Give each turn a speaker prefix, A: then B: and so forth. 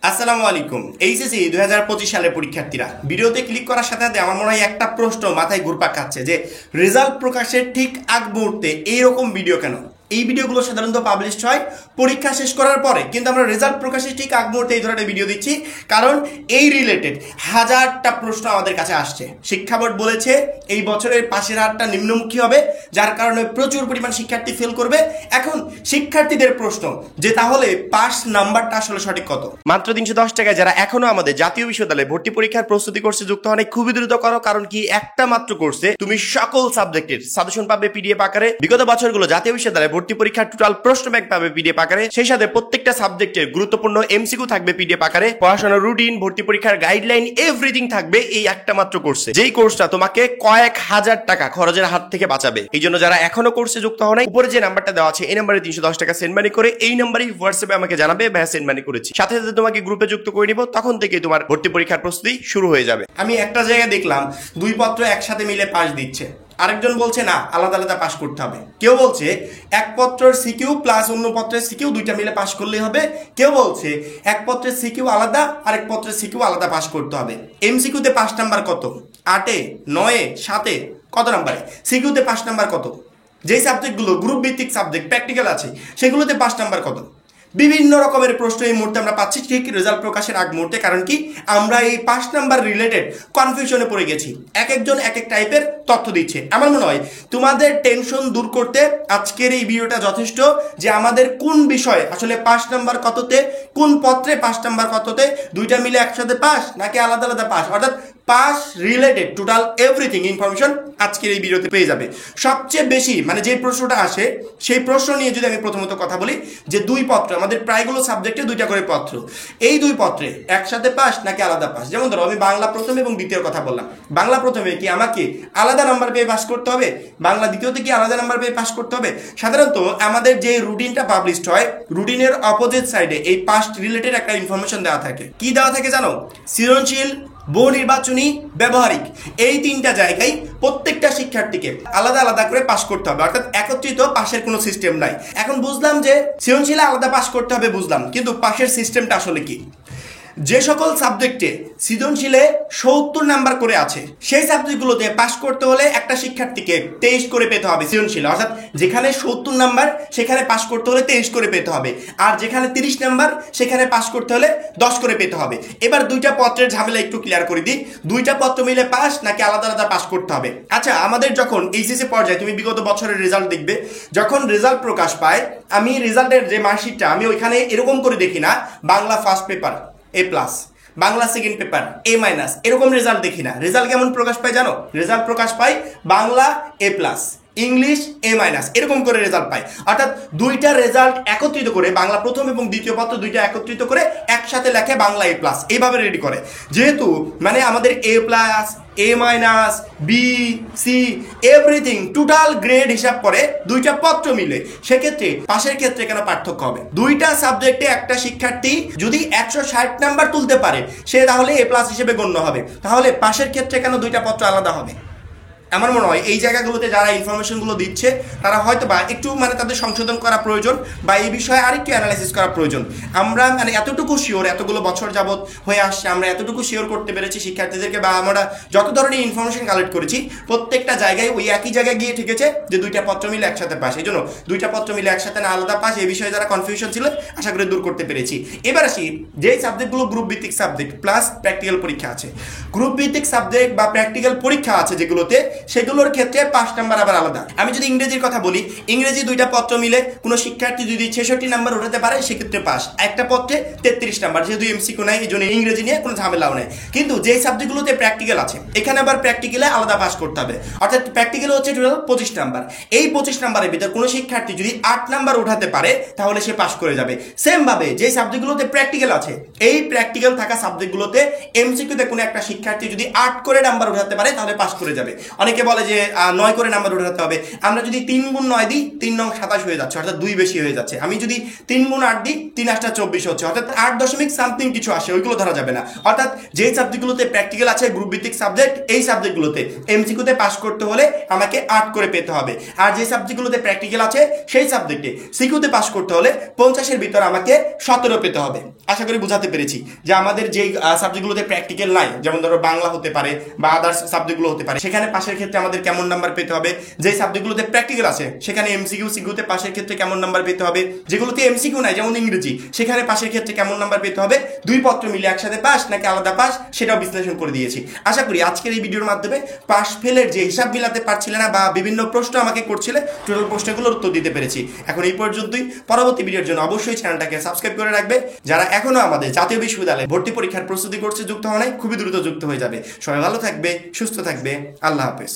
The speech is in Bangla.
A: আসসালামু আলাইকুম। এইচএসসি 2025 সালের পরীক্ষার্থীরা ভিডিওতে ক্লিক করার সাথে সাথে আমার মনে হয় একটা প্রশ্ন মাথায় ঘুরপাক খাচ্ছে যে রেজাল্ট প্রকাশের ঠিক আগ মুহূর্তে এইরকম ভিডিও কেন। এই ভিডিওগুলো সাধারণত পাবলিশ হয় পরীক্ষা শেষ করার পরে, কিন্তু আমরা রেজাল্ট প্রকাশের ঠিক আগ মুহূর্তে এই ধরনের ভিডিও দিচ্ছি কারণ এই রিলেটেড হাজারটা প্রশ্ন আমাদের কাছে আসছে। শিক্ষা বোর্ড বলেছে এই বছরের পাশের হারটা নিম্নমুখী হবে, যার কারণে প্রচুর পরিমাণ শিক্ষার্থী ফেল করবে। এখন শিক্ষার্থীদের প্রশ্ন যে তাহলে পাস নাম্বারটা আসলে সঠিক কত। মাত্র 310 টাকায় যারা এখনো আমাদের জাতীয় বিশ্ববিদ্যালয়ে ভর্তি পরীক্ষার প্রস্তুতি কোর্সে যুক্ত হন, খুবই দ্রুত করো, কারণ কি একটা মাত্র কোর্সে তুমি সকল সাবজেক্টের সাজেশন পাবে পিডিএফ আকারে। বিগত বছরগুলো জাতীয় বিশ্ববিদ্যালয়ে ভর্তি পরীক্ষার টোটাল প্রশ্ন ব্যাংক পাবে পিডিএফ আকারে, সেই সাথে প্রত্যেকটা সাবজেক্টের গুরুত্বপূর্ণ এমসিকিউ থাকবে পিডিএফ আকারে, পড়াশোনার রুটিন, ভর্তি পরীক্ষার গাইডলাইন, এভরিথিং থাকবে এই একটা মাত্র কোর্সে, যেই কোর্সটা তোমাকে কয়েক হাজার টাকা খরচের হাত থেকে বাঁচাবে। এই জন্য যারা এখনো কোর্সে যুক্ত হন, উপরে যে নাম্বারটা দেওয়া আছে এই নাম্বারে 310 টাকা সেন্ড মানি করে এই নাম্বারেই হোয়াটসঅ্যাপে আমাকে জানাবে ভাইয়া সেন্ড মানি করেছি, সাথে সাথে তোমাকে গ্রুপে যুক্ত করে নিব, তখন থেকে তোমার ভর্তি পরীক্ষার প্রস্তুতি শুরু হয়ে যাবে। আমি একটা জায়গায় দেখলাম দুই পত্র একসাথে মিলে পাস দিচ্ছে, আরেকজন বলছে না আলাদা আলাদা পাস করতে হবে। কেউ বলছে এক পত্রের সিকিউ প্লাস অন্য পত্রের সিকিউ দুইটা মিলে পাস করলেই হবে। কেউ বলছে এক পত্রের সিকিউ আলাদা আরেক পত্রের সিকিউ আলাদা পাস করতে হবে। এমসিকিউতে 5 নাম্বার কত, 8-এ 9-এ 7-এ কত নাম্বারে, সিকিউতে 5 নাম্বার কত, যেই সাবজেক্টগুলো গ্রুপ ভিত্তিক সাবজেক্ট প্র্যাকটিক্যাল আছে সেগুলোতে 5 নাম্বার কত। বিভিন্ন রকমের প্রশ্ন এই মুহূর্তে আমরা পাচ্ছি ঠিক রেজাল্ট প্রকাশের আগ মুহূর্তে, কারণ কি আমরা এই 5 নাম্বার রিলেটেড কনফিউশনে পড়ে গেছি। এক একজন এক এক টাইপের তথ্য দিচ্ছে। আমার মনে হয় তোমাদের টেনশন দূর করতে আজকের এই ভিডিওটা যথেষ্ট, যে আমাদের কোন বিষয়ে আসলে 5 নাম্বার কততে, কোন পত্রে 5 নাম্বার কততে, দুইটা মিলে একসাথে পাস নাকি আলাদা আলাদা পাস, অর্থাৎ pass related total everything information আজকের এই ভিডিওতে পেয়ে যাবে। সবচেয়ে বেশি মানে যে প্রশ্নটা আসে সেই প্রশ্ন নিয়ে যদি আমি প্রথমত কথা বলি, যে দুই পত্র আমাদের প্রায়গুলো সাবজেক্টে দুইটা করে পত্র, এই দুই পত্রে একসাথে পাস নাকি আলাদা পাস। যেমন ধরো আমি বাংলা প্রথম এবং দ্বিতীয় কথা বললাম, বাংলা প্রথমে কি আমাকে আলাদা নাম্বার পেয়ে পাস করতে হবে, বাংলা দ্বিতীয়তে কি আলাদা নাম্বার পেয়ে পাস করতে হবে। সাধারণত আমাদের যে রুটিনটা পাবলিশড হয়, রুটিনের অপোজিট সাইডে এই পাস্ট রিলেটেড একটা ইনফরমেশন দেওয়া থাকে। কি দেওয়া থাকে জানো? সৃজনশীল, বহু নির্বাচনী, ব্যবহারিক, এই তিনটা জায়গায় প্রত্যেকটা শিক্ষার্থীকে আলাদা আলাদা করে পাস করতে হবে, অর্থাৎ একত্রিত পাশের কোনো সিস্টেম নাই। এখন বুঝলাম যে সৃজনশীলে আলাদা পাস করতে হবে বুঝলাম, কিন্তু পাশের সিস্টেমটা আসলে কি? যে সকল সাবজেক্টে সৃজনশীলে 70 নাম্বার করে আছে সেই সাবজেক্টগুলোতে পাস করতে হলে একটা শিক্ষার্থীকে 23 করে পেতে হবে সৃজনশীল, অর্থাৎ যেখানে 70 নাম্বার সেখানে পাস করতে হলে 23 করে পেতে হবে, আর যেখানে 30 নাম্বার সেখানে পাস করতে হলে 10 করে পেতে হবে। এবার দুইটা পত্রের ঝামেলা একটু ক্লিয়ার করে দিই, দুইটা পত্র মিলে পাস নাকি আলাদা আলাদা পাস করতে হবে। আচ্ছা, আমাদের যখন এইচএসসি পর্যায়ে তুমি বিগত বছরের রেজাল্ট দেখবে, যখন রেজাল্ট প্রকাশ পায় আমি রেজাল্টের যে মার্কশিটটা আমি ওইখানে এরকম করে দেখি না Bangla first paper A+, Bangla second paper A-, এরকম রেজাল্ট দেখি না। রেজাল্ট কেমন প্রকাশ পায় জানো? রেজাল্ট প্রকাশ পায় বাংলা A+, ইংলিশ A-, এরকম করে রেজাল্ট পায়। অর্থাৎ দুইটা রেজাল্ট একত্রিত করে বাংলা প্রথম এবং দ্বিতীয় পত্র দুইটা একত্রিত করে একসাথে লেখে বাংলা A+, এইভাবে রেডি করে। যেহেতু মানে আমাদের A+, A-, B, C everything total grade হিসাব করে দুইটা পত্র মিলে, সেক্ষেত্রে পাশের ক্ষেত্রে কেন পার্থক্য হবে? দুইটা সাবজেক্টে একটা শিক্ষার্থী যদি 160 নাম্বার তুলতে পারে সে তাহলে A+ হিসেবে গণ্য হবে, তাহলে পাশের ক্ষেত্রে কেন দুইটা পত্র আলাদা হবে? আমার মনে হয় এই জায়গাগুলোতে যারা ইনফরমেশনগুলো দিচ্ছে তারা হয়তো বা একটু মানে তাদের সংশোধন করা প্রয়োজন, বা এই বিষয়ে আরেকটু অ্যানালাইসিস করা প্রয়োজন। আমরা মানে এতটুকু শিওর, এতগুলো বছর যাবত হয়ে আসছে আমরা এতটুকু শিওর করতে পেরেছি শিক্ষার্থীদেরকে, বা আমরা যত ধরনের ইনফরমেশন কালেক্ট করেছি প্রত্যেকটা জায়গায় ওই একই জায়গায় গিয়ে ঠেকেছে যে দুইটা পত্র মিলে একসাথে পাস। এই জন্য দুইটা পত্র মিলে একসাথে না আলাদা পাস, এই বিষয়ে যারা কনফিউশন ছিল আশা করি দূর করতে পেরেছি। এবার আসি যেই সাবজেক্টগুলো গ্রুপ ভিত্তিক সাবজেক্ট প্লাস প্র্যাকটিক্যাল পরীক্ষা আছে, গ্রুপ ভিত্তিক সাবজেক্ট বা প্র্যাকটিক্যাল পরীক্ষা আছে যেগুলোতে, সেগুলোর ক্ষেত্রে 5 নাম্বার আবার আলাদা। আমি যদি ইংরেজির কথা বলি, ইংরেজি দুইটা পত্র মিলে কোনো শিক্ষার্থী যদি 66 নাম্বার উঠাতে পারে সেক্ষেত্রে পাস। একটা পত্রে 33 নাম্বার, যেহেতু এমসিকিউ নাই এই জন্য ইংরেজি নিয়ে কোনো ঝামেলাও নেই। কিন্তু যেই সাবজেক্টগুলোতে প্র্যাকটিক্যাল আছে এখানে আবার প্র্যাকটিক্যালে আলাদা পাস করতে হবে, অর্থাৎ প্র্যাকটিক্যাল হচ্ছে টোটাল 25 নাম্বার। এই 25 নাম্বারের ভিতর কোনো শিক্ষার্থী যদি 8 নাম্বার উঠাতে পারে তাহলে সে পাস করে যাবে। সেম ভাবে যে সাবজেক্টগুলোতে প্র্যাকটিক্যাল আছে এই প্র্যাকটিক্যাল থাকা সাবজেক্টগুলোতে এমসিকিউতে কোনো একটা শিক্ষার্থী যদি 8 করে নাম্বার উঠাতে পারে তাহলে পাস করে যাবে। অনেকে বলে যে 9 করে নাম্বার উঠাতে হবে। আমরা যদি 3 গুণ 9 দিই 3 নং 27 হয়ে যাচ্ছে, অর্থাৎ 2 বেশি হয়ে যাচ্ছে। আমি যদি 3 গুণ 8 দিই 3 8 24 হচ্ছে, অর্থাৎ 8 দশমিক সামথিং কিছু আসে, ওইগুলো ধরা যাবে না। অর্থাৎ যেই সাবজেক্টগুলোতে প্র্যাকটিক্যাল আছে, গ্রুপ ভিত্তিক সাবজেক্ট, এই সাবজেক্টগুলোতে এমসিকিউতে পাস করতে হলে আমাকে 8 করে পেতে হবে। আর যে সাবজেক্টগুলোতে প্র্যাকটিক্যাল আছে সেই সাবজেক্টে সিকিউতে পাস করতে হলে 50-এর ভিতর আমাকে 17 পেতে হবে। আশা করি বুঝাতে পেরেছি যে আমাদের যেই সাবজেক্টগুলোতে প্র্যাকটিক্যাল নাই, যেমন ধরো বাংলা হতে পারে বা আদার্স সাবজেক্টগুলো হতে পারে, সেখানে পাশের ক্ষেত্রে আমাদের কেমন নাম্বার পেতে হবে। যেই সাবজেক্টগুলোতে প্র্যাকটিক্যাল আছে সেখানে এমসিকিউ সিকিউতে পাশের ক্ষেত্রে কেমন নাম্বার পেতে হবে। যেগুলোতে এমসিকিউ নাই, যেমন ইংরেজি, সেখানে পাশের ক্ষেত্রে কেমন নাম্বার পেতে হবে। 2 পত্র মিলে একসাথে পাস নাকি আলাদা পাস, সেটাও বিশ্লেষণ করে দিয়েছি। আশা করি আজকের এই ভিডিওর মাধ্যমে পাস ফেলের যে হিসাব মিলাতে পারছিলে না বা বিভিন্ন প্রশ্ন আমাকে করছিলে, টোটাল প্রশ্নগুলোর উত্তর দিতে পেরেছি। এখন এই পর্যন্তই। পরবর্তী ভিডিওর জন্য অবশ্যই চ্যানেলটাকে সাবস্ক্রাইব করে রাখবে। যারা এখনো আমাদের জাতীয় বিশ্ববিদ্যালয়ে ভর্তি পরীক্ষার প্রস্তুতি করছে, যুক্ত হওয়া নাই, খুবই দ্রুত যুক্ত হয়ে যাবে। সবাই ভালো থাকবে, সুস্থ থাকবে। আল্লাহ হাফেজ।